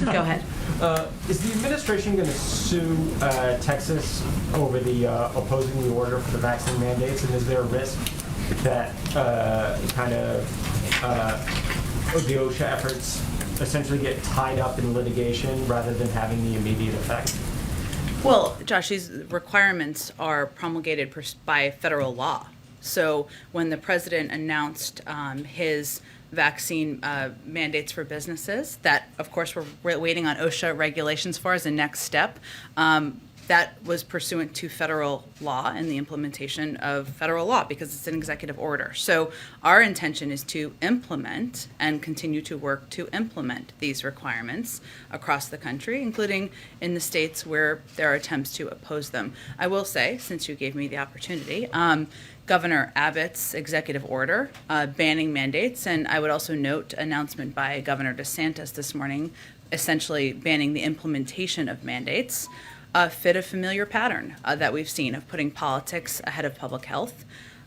Go ahead. Is the administration going to sue Texas over the opposing the order for the vaccine mandates, and is there a risk that the OSHA efforts essentially get tied up in litigation rather than having the immediate effect? Well, Josh, these requirements are promulgated by federal law. So when the president announced his vaccine mandates for businesses, that, of course, we're waiting on OSHA regulations for as a next step. That was pursuant to federal law and the implementation of federal law because it's an executive order. So our intention is to implement and continue to work to implement these requirements across the country, including in the states where there are attempts to oppose them. I will say, since you gave me the opportunity, Governor Abbott's executive order banning mandates, and I would also note announcement by Governor DeSantis this morning essentially banning the implementation of mandates, fit a familiar pattern that we've seen of putting politics ahead of public health.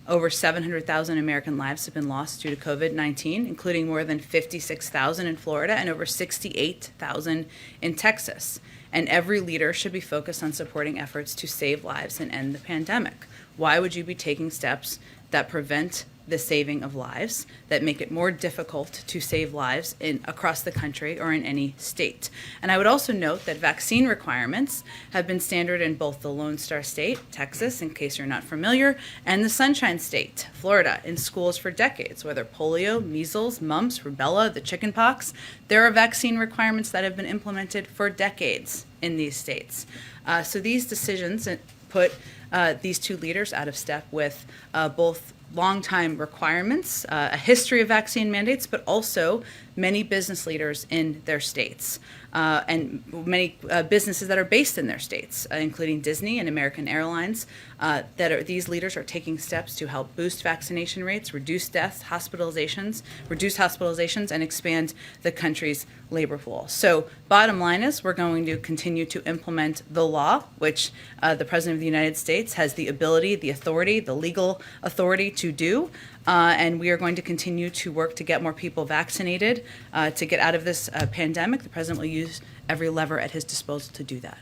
Over 700,000 American lives have been lost due to COVID-19, including more than 56,000 in Florida and over 68,000 in Texas. And every leader should be focused on supporting efforts to save lives and end the pandemic. Why would you be taking steps that prevent the saving of lives, that make it more difficult to save lives across the country or in any state? And I would also note that vaccine requirements have been standard in both the Lone Star State, Texas, in case you're not familiar, and the Sunshine State, Florida, in schools for decades, whether polio, measles, mumps, rubella, the chickenpox. There are vaccine requirements that have been implemented for decades in these states. So these decisions put these two leaders out of step with both long-time requirements, a history of vaccine mandates, but also many business leaders in their states and many businesses that are based in their states, including Disney and American Airlines. These leaders are taking steps to help boost vaccination rates, reduce deaths, reduce hospitalizations, and expand the country's labor pool. So bottom line is we're going to continue to implement the law, which the President of the United States has the ability, the authority, the legal authority to do. And we are going to continue to work to get more people vaccinated to get out of this pandemic. The President will use every lever at his disposal to do that.